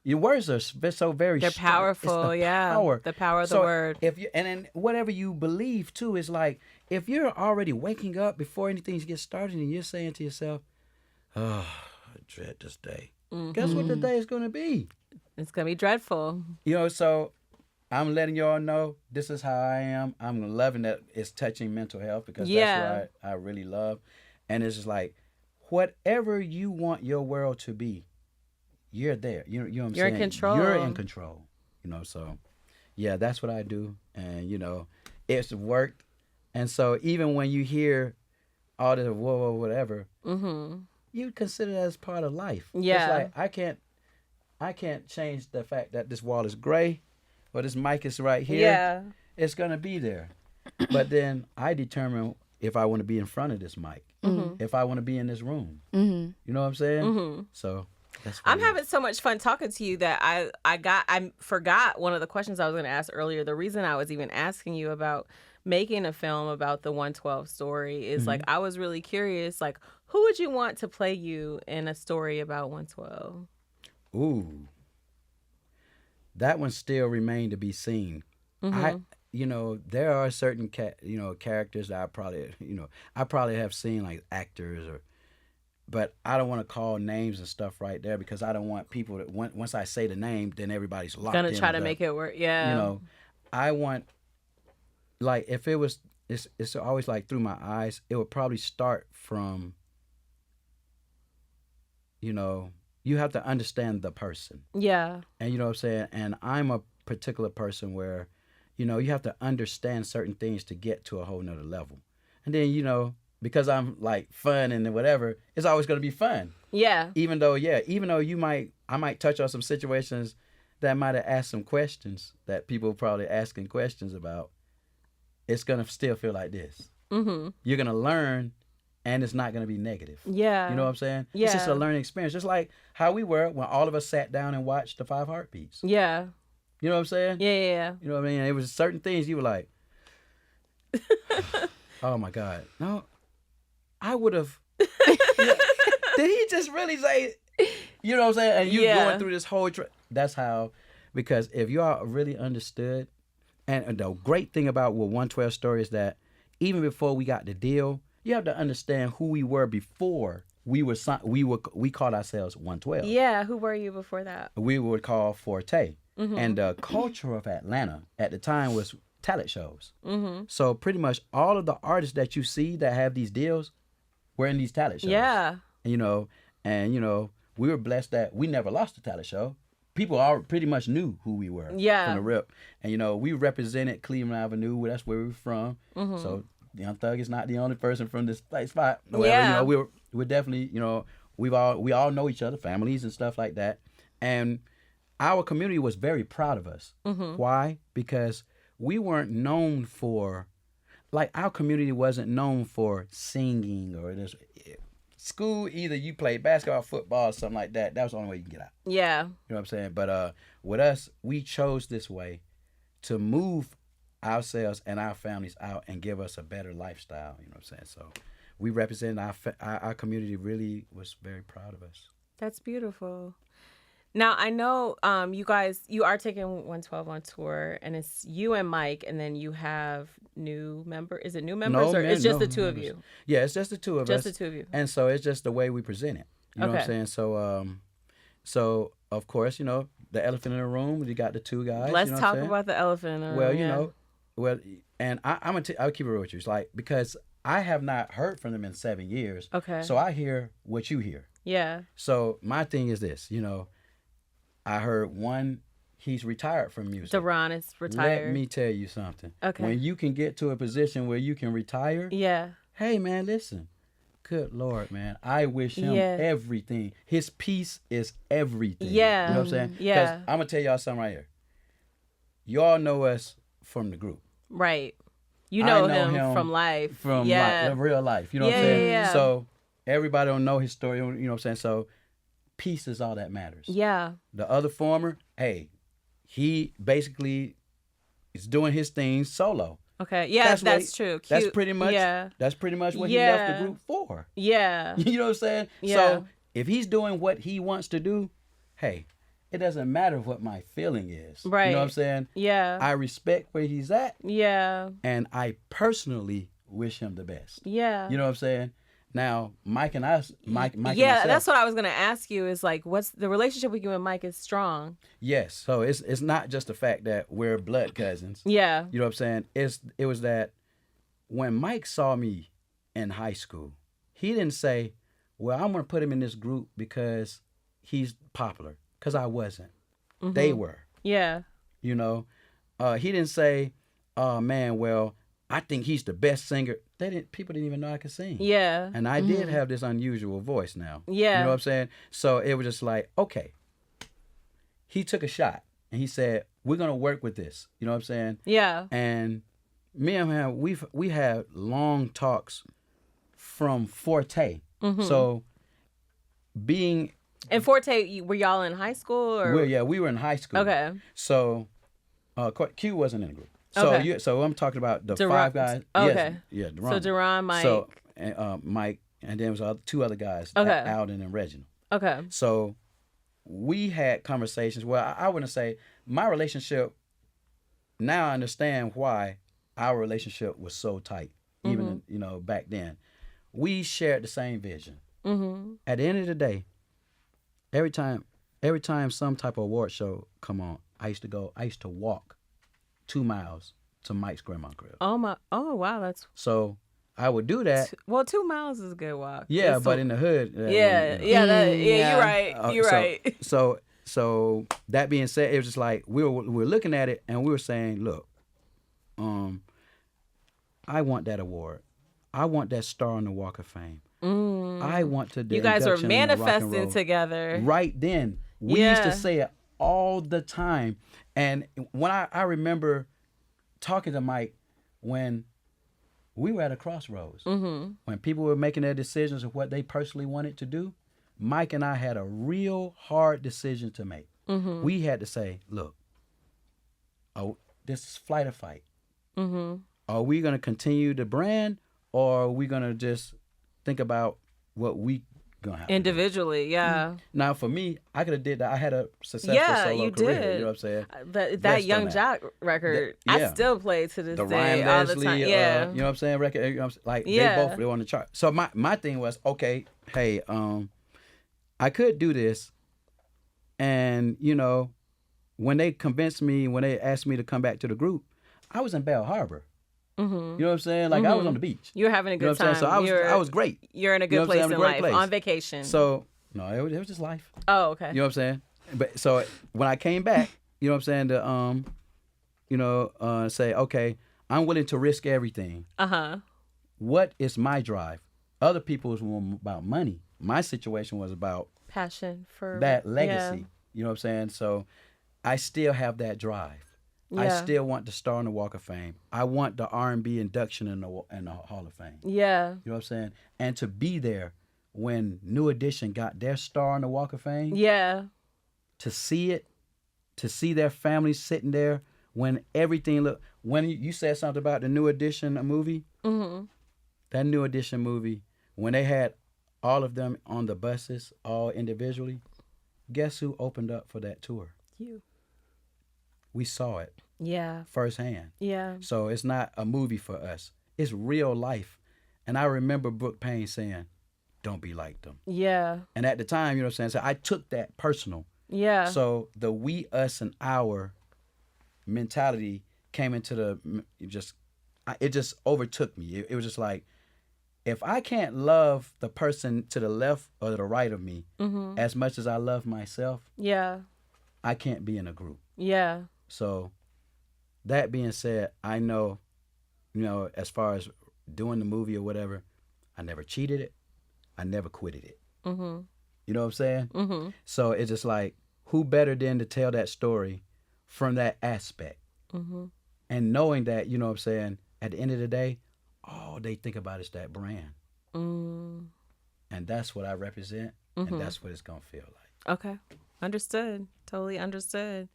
your words are so very They're strong. powerful. It's the power. The power of the So word. if you, and then whatever you believe too, is like, if you're already waking up before anything gets started and you're saying to yourself, oh, I dread this day. Guess what the day is going to be? It's going to be dreadful. You know, so I'm letting y'all know this is how I am. I'm loving that it's touching mental health, because that's what I really love. And it's just like, whatever you want your world to be, you're there. You know what I'm saying? You're in control. You're in control. You know, so yeah, that's what I do. And, you know, it's worked. And so even when you hear all the whatever, you consider that as part of life. Yeah. It's like, I can't change the fact that this wall is gray or this mic is right here. Yeah. It's going to be there. But then I determine if I want to be in front of this mic, if I want to be in this room. You know what I'm saying? So that's what I'm having so much fun talking to you that I forgot one of the questions I was going to ask earlier. The reason I was even asking you about making a film about the 112 story is like, I was really curious, like, who would you want to play you in a story about 112? Ooh, that one still remained to be seen. There are certain characters that I probably have seen, like actors, but I don't want to call names and stuff right there, because I don't want people that once I say the name, then everybody's locked in. Gonna try to make it work. Yeah. You know, I want, like, if it was, it's always like through my eyes, it would probably start from, you have to understand the person. Yeah. And you know what I'm saying? And I'm a particular person where, you have to understand certain things to get to a whole nother level. And then, because I'm like fun and whatever, it's always going to be fun. Yeah. Even though I might touch on some situations that might have asked some questions that people are probably asking questions about. It's going to still feel like this. You're going to learn, and it's not going to be negative. Yeah. You know what I'm saying? Yeah. It's just a learning experience. Just like how we were when all of us sat down and watched the 5 Heartbeats. Yeah. You know what I'm saying? Yeah. You know what I mean? It was certain things you were like, oh my God. No, I would have. Did he just really say, you know what I'm saying? And you going through this whole that's how, because if you all really understood, and the great thing about what 112 story is that even before we got the deal, you have to understand who we were before we called ourselves 112. Yeah. Who were you before that? We would call Forte. And the culture of Atlanta at the time was talent shows. So pretty much all of the artists that you see that have these deals were in these talent shows. Yeah. And we were blessed that we never lost a talent show. People all pretty much knew who we were from the rip. And we represented Cleveland Avenue. That's where we were from. So Young Thug is not the only person from this spot. Whatever, we're definitely, we all know each other, families and stuff like that. And our community was very proud of us. Why? Because we weren't known for, like, our community wasn't known for singing or this. School, either you played basketball, football, or something like that. That was the only way you can get out. Yeah. You know what I'm saying? But with us, we chose this way to move ourselves and our families out and give us a better lifestyle. You know what I'm saying? So we represent our community. Really was very proud of us. That's beautiful. Now, I know you are taking 112 on tour, and it's you and Mike, and then you have new members. Is it new members, it's just the two of you? Yeah, it's just the two of us. Just the two of you. And so it's just the way we present it. You know what I'm saying? So of course, the elephant in the room, you got the two guys. Let's talk about the elephant in the room. And I'll keep it real with you. It's like, because I have not heard from them in 7 years. Okay. So I hear what you hear. Yeah. So my thing is this, I heard one, he's retired from music. Daron is retired. Let me tell you something. Okay. When you can get to a position where you can retire. Yeah. Hey, man, listen. Good Lord, man. I wish him everything. His peace is everything. Yeah. You know what I'm saying? Yeah. Because I'm going to tell y'all something right here. Y'all know us from the group. Right. You know him from life. From real life. You know what I'm saying? Yeah. So everybody don't know his story. You know what I'm saying? So peace is all that matters. Yeah. The other former, hey, he basically is doing his thing solo. Okay. Yeah, what that's true. Cute. That's pretty much. Yeah. That's pretty much what he left the Yeah. group for. Yeah. You know what I'm saying? Yeah. So if he's doing what he wants to do, hey, it doesn't matter what my feeling is. Right. You know what I'm saying? Yeah. I respect where he's at, Yeah. and I personally wish him the best. Yeah. You know what I'm saying? Now, Mike and I, Mike and Yeah, myself, that's what I was gonna ask you. Is like, what's the relationship with you and Mike is strong? yes. So it's not just the fact that we're blood cousins. Yeah. You know what I'm saying? It was that when Mike saw me in high school, he didn't say, "Well, I'm gonna put him in this group because he's popular," because I wasn't. Mm-hmm. They were. Yeah. You know, he didn't say, "Oh man, well, I think he's the best singer." People didn't even know I could sing. Yeah. And I did have this unusual voice now. Yeah. You know what I'm saying? So it was just like, okay. He took a shot and he said, "We're gonna work with this." You know what I'm saying? Yeah. And me and him, we had long talks from Forte. Mm-hmm. So being And Forte, were y'all in high school or? we were in high school. Okay. So Q wasn't in the group. So Okay. so I'm talking about the Daron- 5 guys. Okay. Yes, yeah, So Daron, Mike. So Mike, and then there was two other guys, Okay. Alden and Reginald. Okay. So we had conversations. Well, I wouldn't say my relationship. Now I understand why our relationship was so tight, even back then. We shared the same vision. Mm-hmm. At the end of the day, every time some type of award show come on, I used to walk 2 miles to Mike's grandma crib. Oh wow, that's So I would do that. well. 2 miles is a good walk. Yeah, It's but in the hood. yeah, you're right. You're right. So that being said, it was just like we were looking at it and we were saying, look, I want that award. I want that star on the Walk of Fame. I want to. You guys were induction in the Rock and manifesting Roll. together. Right then, we used to Yeah. say it all the time. And when I remember talking to Mike when we were at a crossroads, when people were making their decisions of what they personally wanted to do, Mike and I had a real hard decision to make. We had to say, look, this is flight or fight. Are we going to continue the brand, or are we going to just think about what we going to have to do? Individually, yeah. Now, for me, I could have did that. I had a successful Yeah, solo you career. did. You know what I'm saying? That Rest Young on that. Jock record, Yeah. I still play to this The day Ryan all the Leslie, time. Yeah. you know what I'm saying? Record, you know what I'm saying? Like Yeah. they were on the chart. So my thing was, okay, hey, I could do this, and when they convinced me, when they asked me to come back to the group, I was in Bell Harbor. You know what I'm saying? Like I was on the beach. You're having a You know good what I'm saying? time. So I was great. You're in a You know good what I'm place saying? in I'm in a life, great place. on vacation. So no, it was just life. oh, okay. You know what I'm saying? But so when I came back, you know what I'm saying, to say, okay, I'm willing to risk everything. Uh-huh. What is my drive? Other people's were about money. My situation was about Passion for that legacy. You know what I'm saying? So I still have that drive. I Yeah. still want the star on the Walk of Fame. I want the R&B induction in the Hall of Fame. Yeah. You know what I'm saying? And to be there when New Edition got their star on the Walk of Fame, Yeah. to see it, to see their families sitting there when everything look. When you said something about the New Edition movie, that New Edition movie, when they had all of them on the buses, all individually, guess who opened up for that tour? You. We saw it Yeah. firsthand. Yeah. So it's not a movie for us. It's real life. And I remember Brooke Payne saying, don't be like them. Yeah. And at the time, you know what I'm saying? So I took that personal. Yeah. So the we, us, and our mentality came into it just overtook me. It was just like, if I can't love the person to the left or to the right of me as much as I love myself, Yeah. I can't be in a group. Yeah. So that being said, I know, as far as doing the movie or whatever, I never cheated it. I never quitted it. You know what I'm saying? So it's just like, who better than to tell that story from that aspect? And knowing that, you know what I'm saying, at the end of the day, all they think about is that brand. And and that's what I represent, and that's what it's gonna feel like. Okay. Understood. Totally understood.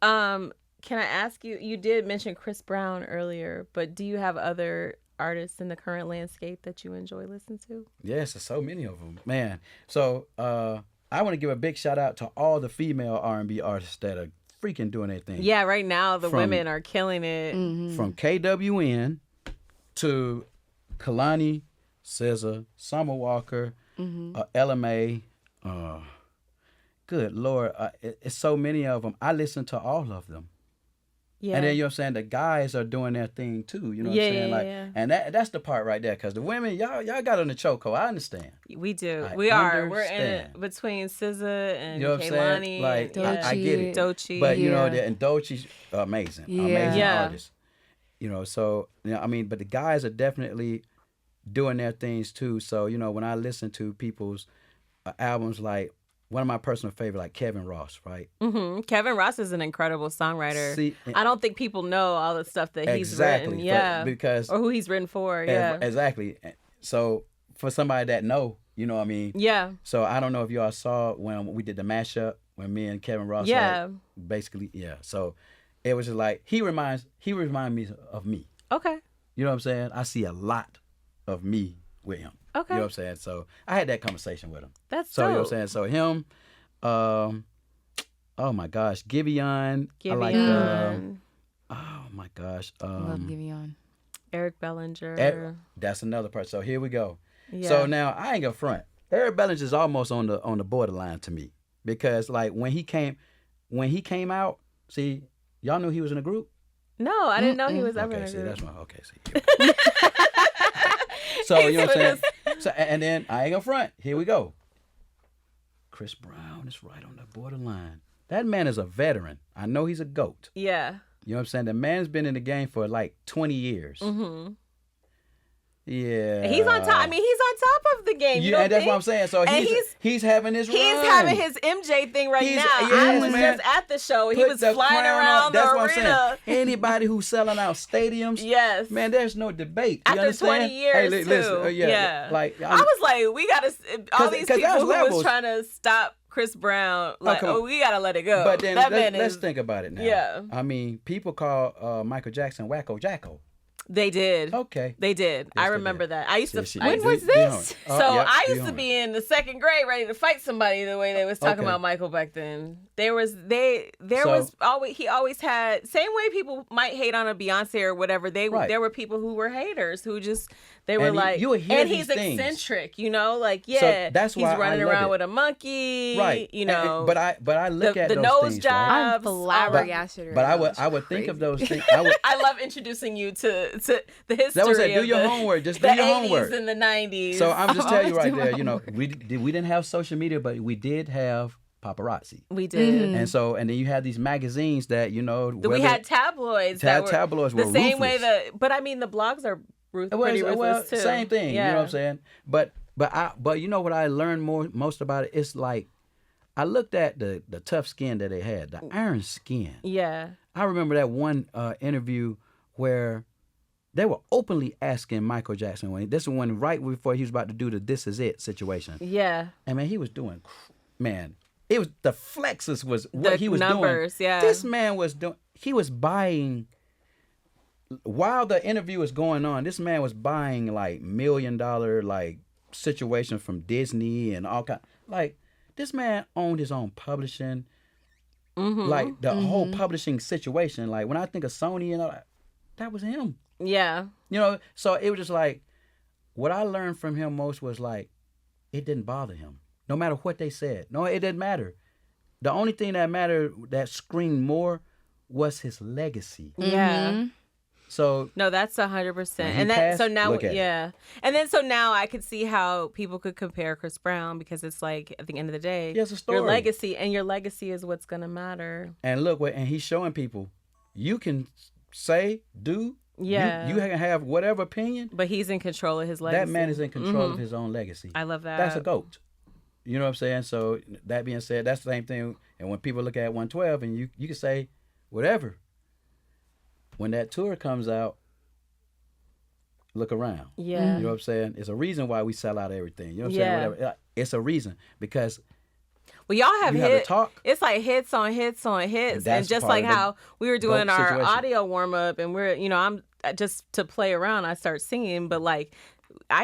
Can I ask you, you did mention Chris Brown earlier, but do you have other artists in the current landscape that you enjoy listening to? Yes, there's so many of them, man. So I want to give a big shout out to all the female R&B artists that are freaking doing their thing. Yeah, right now the women are killing it. From KWN to Kalani, SZA, Summer Walker, LMA. Good Lord, it's so many of them. I listen to all of them. Yeah. And then, you know what I'm saying, the guys are doing their thing too, you know what I'm saying? Like, and that's the part right there, because the women, y'all got on the chokehold. I understand. We do. I We are. We're in understand. it between SZA and You know what I'm Kehlani saying? Like, and I get it. Doechii. But, you know, and Doechi's amazing. Amazing artist. You know, so, you know, I mean, but the guys are definitely doing their things too. So, you know, when I listen to people's albums, like, one of my personal favorite, like Kevin Ross, right? Kevin Ross is an incredible songwriter. See, I don't think people know all the stuff that he's exactly, written. Yeah. because or who he's written for. Yeah. Exactly. So for somebody that know, you know what I mean? Yeah. So I don't know if y'all saw when we did the mashup when me and Kevin Ross basically, So it was just like he reminds me of me. Okay. You know what I'm saying? I see a lot of me with him. Okay. You know what I'm saying? So I had that conversation with him. That's so dope. You know what I'm saying? So him, oh my gosh, Giveon. I like oh my gosh. Love Giveon. Eric Bellinger. That's another part. So here we go. Yeah. So now I ain't gonna front. Eric Bellinger is almost on the borderline to me, because like when he came out, see, y'all knew he was in a group? No, I didn't know he was ever in Okay, a see, group. that's my see. So you know what I'm saying? So and then I ain't gonna front. Here we go. Chris Brown is right on the borderline. That man is a veteran. I know he's a GOAT. Yeah. You know what I'm saying? The man's been in the game for like 20 years. Yeah. He's on top. I mean, he's on top of the game. You and that's what I'm saying. So he's having his run. He's having his MJ thing right now. Yes, I was just at the show. He was flying around the arena. That's what I'm saying. Anybody who's selling out stadiums, yes, man, there's no debate. You after understand? 20 years, hey, too. Listen, yeah. Like I was like, we gotta. All these people who was trying to stop Chris Brown, like, we gotta let it go. But then let's think about it now. Yeah. I mean, people call Michael Jackson Wacko Jacko. They did. Okay. They did. Yes, I remember that. I used to. When was this? I used to be in the second grade, ready to fight somebody. The way they was talking about Michael back then. He always had, same way people might hate on a Beyonce or whatever. There were people who were haters who just were like, and he's eccentric, you know, like so that's why he's running around with a monkey, right? You know, but I look at the those nose things, jobs. Right? I'm flabbergasted. But I would think of those things. I love introducing you to the history. That was it. Do your homework. Just do your homework. The 80s and the 90s. So I'm just telling you right there. You know, we didn't have social media, but we did have paparazzi. We did. And then you had these magazines that, you know, we had tabloids. Tabloids were the same ruthless. way but I mean the blogs are pretty ruthless too. Same thing. You know what I'm saying? But you know what I learned most about it? It's like I looked at the tough skin that they had, the iron skin. Yeah. I remember that one interview where they were openly asking Michael Jackson this is when right before he was about to do the "This Is It" situation. Yeah. And man, he was doing, it was the flexes was what he was numbers, doing. Yeah. This man was doing. He was buying. While the interview was going on, this man was buying like $1 million like situations from Disney and all kind. Like this man owned his own publishing. Like the whole publishing situation. Like when I think of Sony and all that was him. Yeah. You know, so it was just like, what I learned from him most was like, it didn't bother him. No matter what they said. No, it didn't matter. The only thing that mattered, that screamed more, was his legacy. Yeah. So no, that's 100%. And so now I could see how people could compare Chris Brown, because it's like at the end of the day, it's a story. Your legacy is what's gonna matter. And look, and he's showing people, you can say, do. Yeah. You can have whatever opinion. But he's in control of his legacy. That man is in control of his own legacy. I love that. That's a GOAT. You know what I'm saying? So that being said, that's the same thing. And when people look at 112 and you can say whatever. When that tour comes out, look around. Yeah. You know what I'm saying? It's a reason why we sell out everything. You know what I'm Yeah. saying? Whatever. It's a reason because Well, y'all have you have to talk. It's like hits on hits on hits, and That's just part like of the how we were doing our situation. audio warm up, and we're I'm just to play around. I start singing, but like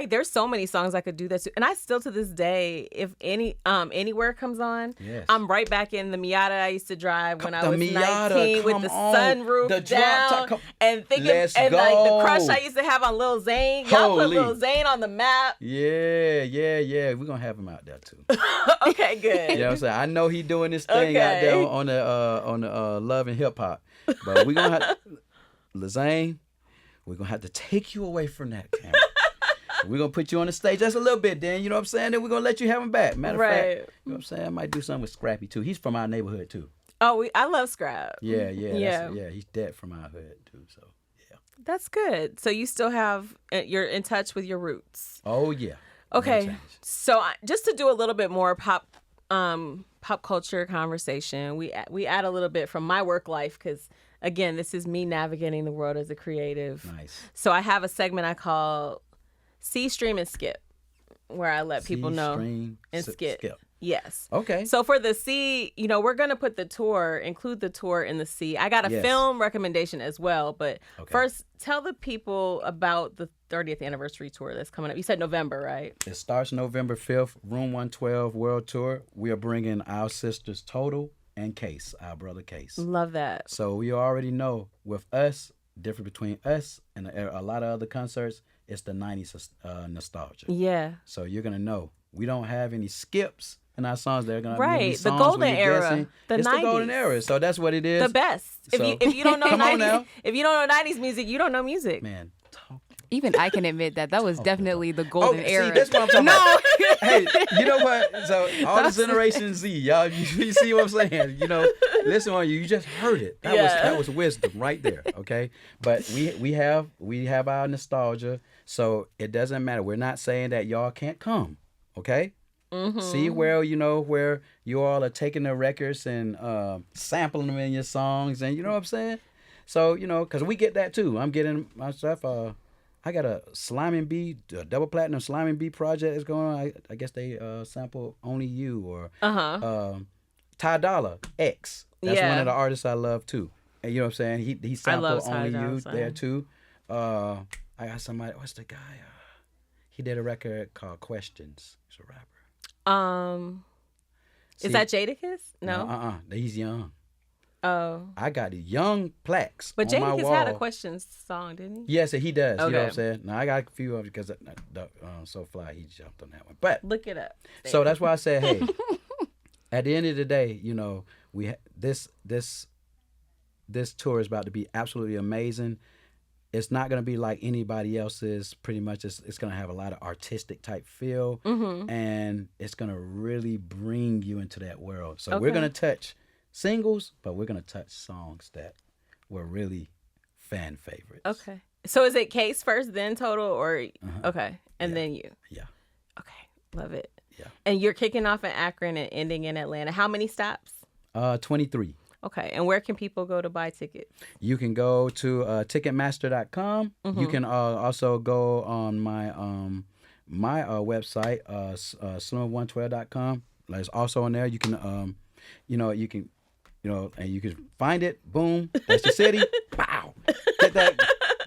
there's so many songs I could do that to, and I still to this day, if anywhere comes on, Yes. I'm right back in the Miata I used to drive when I The was Miata, 19 with come the on. sunroof The drop down top, come- and thinking Let's and like the crush go. I used to have on Lil Zane. Y'all put Holy. Lil Zane on the map. Yeah. We're gonna have him out there too. Okay, good. You know what I'm saying? I know he doing this thing out there Okay. on the Love and Hip Hop. But we're gonna have Lazane, we're gonna have to take you away from that camera. We're gonna put you on the stage just a little bit, then you know what I'm saying? Then we're gonna let you have him back. Matter of Right. fact, you know what I'm saying? I might do something with Scrappy too. He's from our neighborhood too. Oh, I love Scrap. Yeah. Yeah. He's dead from our hood too. So yeah. That's good. So you still have you're in touch with your roots. Oh yeah. Okay. No change. So just to do a little bit more pop culture conversation, we add a little bit from my work life because again, this is me navigating the world as a creative. Nice. So I have a segment I call See, Stream, and Skip, where I let people See, know stream, and skip. Yes. Okay. So for the C, we're going to put include the tour in the C. I got a Yes. film recommendation as well, but Okay. first tell the people about the 30th anniversary tour that's coming up. You said November, right? It starts November 5th, Room 112 World Tour. We are bringing our sisters Total and Case, our brother Case. Love that. So you already know with us, difference between us and a lot of other concerts, it's the 90s nostalgia. Yeah. So you're going to know. We don't have any skips in our songs. They're going to Right. be The songs golden when you're era. guessing. The It's 90s. the golden era. So that's what it is. The best. So- If you don't know Come on 90s, now. if you don't know 90s music, you don't know music. Man, talk. Even I can admit that was definitely the golden era. See, that's what I'm talking No. about. Hey, you know what? So all the Generation Z, y'all, you see what I'm saying? Listen on you just heard it. That was wisdom right there. Okay, but we have our nostalgia, so it doesn't matter. We're not saying that y'all can't come. Okay. Mm-hmm. See where where you all are taking the records and sampling them in your songs, and you know what I'm saying. So because we get that too. I'm getting my stuff. I got a Sliming Bee, a double platinum Sliming Bee project that's going on. I guess they sample Only You or Ty Dolla X. That's one of the artists I love too. And you know what I'm saying? He sampled Only You there too. I got somebody. What's the guy? He did a record called Questions. He's a rapper. Is that Jadakiss? No. He's young. Oh. I got the young plaques But on my Jadakiss wall. had a Questions song, didn't he? Yes, he does. You know what I'm Okay. saying? Now I got a few of it because So Fly, he jumped on that one. But Look it up. so that's why I said, hey, at the end of the day, this tour is about to be absolutely amazing. It's not going to be like anybody else's. Pretty much, it's going to have a lot of artistic type feel, and it's going to really bring you into that world. So we're going to touch singles, but we're going to touch songs that were really fan favorites. Okay. So is it Case first, then Total, or okay, and then you? Yeah. Okay, love it. Yeah. And you're kicking off in Akron and ending in Atlanta. How many stops? 23. Okay, and where can people go to buy tickets? You can go to Ticketmaster.com. You can also go on my my website, slim112.com. It's also on there. You can and you can find it. Boom, that's the city. Wow,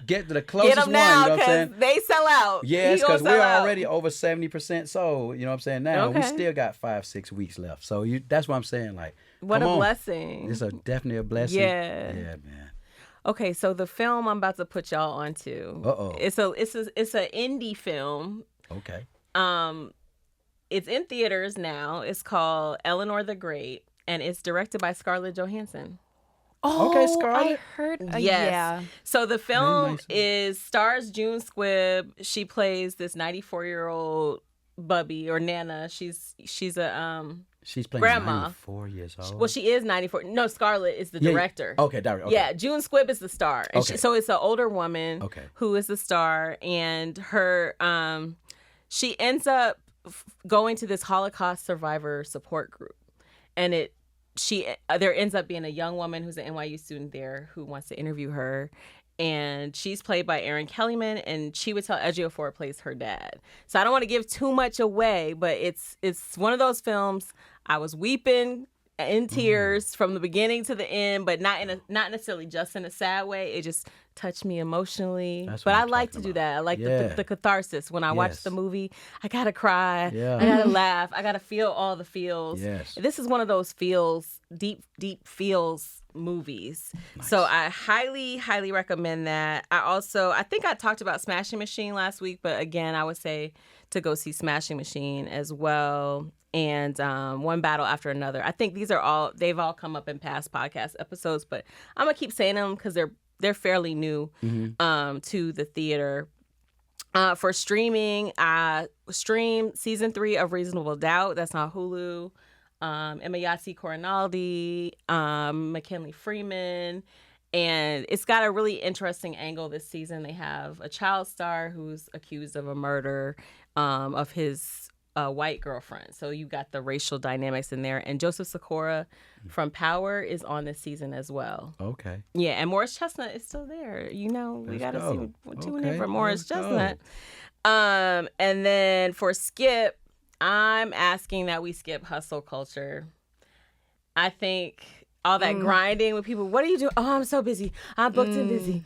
get to the closest Get them one. now You know what I'm saying? because they sell out. Yes, He gonna because we're sell out. already over 70% sold. You know what I'm saying? Now we Okay. still got 5-6 weeks left. So that's what I'm saying. Like, What come a on. blessing. It's definitely a blessing. Yeah. Yeah, man. Okay, so the film I'm about to put y'all onto. Uh-oh. It's an indie film. Okay. It's in theaters now. It's called Eleanor the Great, and it's directed by Scarlett Johansson. Oh, Okay, Scarlett. I heard. Yes. Yeah. So the film nice. stars June Squibb. She plays this 94-year-old bubby or nana. She's a She's playing Grandma. 94 years old. well, she is 94. No, Scarlett is the Yeah, director. Okay, director. Okay. Yeah, June Squibb is the star. And Okay. so it's an older woman Okay. who is the star, and her she ends up going to this Holocaust survivor support group, and there ends up being a young woman who's an NYU student there who wants to interview her, and she's played by Erin Kellyman, and Chiwetel Ejiofor plays her dad. So I don't want to give too much away, but it's one of those films I was weeping in tears from the beginning to the end, but not necessarily just in a sad way. It just touched me emotionally. That's But what I I'm like to talking do about. that. I like Yeah. the catharsis. When I watch Yes. the movie, I gotta cry. Yeah. I gotta laugh. I gotta feel all the feels. Yes. This is one of those feels, deep feels movies. So I highly recommend that. I think I talked about Smashing Machine last week, but again, I would say to go see Smashing Machine as well. And One Battle After Another. I think they've all come up in past podcast episodes, but I'm gonna keep saying them because they're fairly new to the theater. For streaming, stream season 3 of Reasonable Doubt. That's on Hulu. Emayasi Corinaldi, McKinley Freeman, and it's got a really interesting angle this season. They have a child star who's accused of a murder of his white girlfriend. So you got the racial dynamics in there. And Joseph Sikora from Power is on this season as well. Okay. Yeah, and Morris Chestnut is still there. We Let's got to go. tune in Okay, for Morris let's go. Chestnut. And then for Skip, I'm asking that we skip hustle culture. I think all that grinding with people, what do you do? Oh, I'm so busy. I'm booked and busy.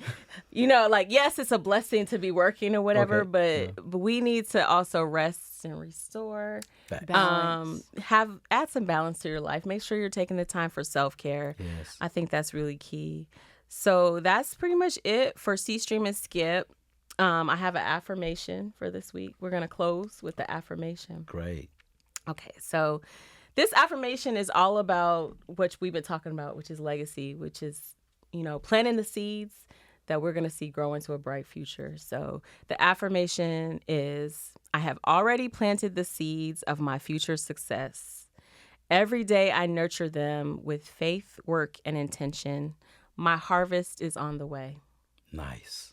Yes, it's a blessing to be working or whatever, Okay, but we need to also rest and restore. Fact. Balance. Add some balance to your life. Make sure you're taking the time for self-care. Yes. I think that's really key. So that's pretty much it for C Stream and Skip. I have an affirmation for this week. We're going to close with the affirmation. Great. Okay, so this affirmation is all about what we've been talking about, which is legacy, which is, planting the seeds that we're going to see grow into a bright future. So the affirmation is, I have already planted the seeds of my future success. Every day I nurture them with faith, work, and intention. My harvest is on the way. Nice.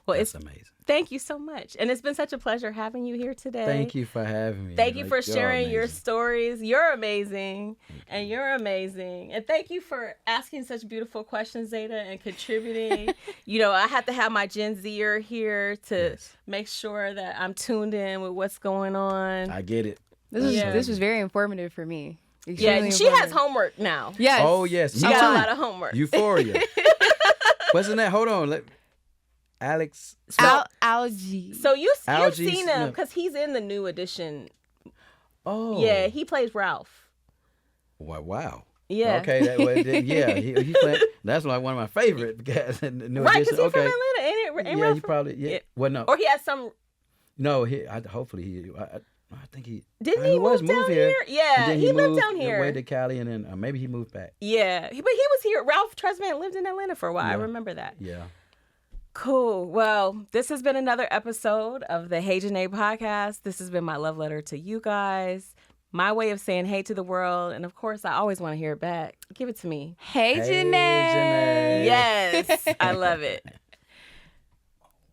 Well, That's amazing. Thank you so much. And it's been such a pleasure having you here today. Thank you for having me. Thank you for You're sharing your amazing. stories. You're amazing. And you're amazing. And thank you for asking such beautiful questions, Zada, and contributing. I have to have my Gen Zer here to Yes. make sure that I'm tuned in with what's going on. I get it. This was very informative for me. Yeah, Extremely she has informative. homework now. Yes. Oh, yes. She Me got too. a lot of homework. Euphoria. Wasn't that? Hold on. Alex. Algae. So you've Algae seen him Smith. because he's in the new edition. Oh. Yeah, he plays Ralph. Wow. Yeah. Okay. He played, that's like one of my favorite guys in the new Right, edition. because he's Okay. from Atlanta, ain't it? Ain't Yeah, Ralph he from- probably. Yeah. Yeah. Well, no. Or he has some. No. Hopefully he. I think he. Didn't he was move down moved here? Yeah, And then he lived moved down here. Away to Cali, and then maybe he moved back. Yeah, but he was here. Ralph Tresvant lived in Atlanta for a while. I Yeah. remember that. Yeah. Cool. Well, this has been another episode of the Hey Janeé podcast. This has been my love letter to you guys. My way of saying hey to the world. And of course, I always want to hear it back. Give it to me. Hey, Hey, Janeé. Janeé. Yes, I love it.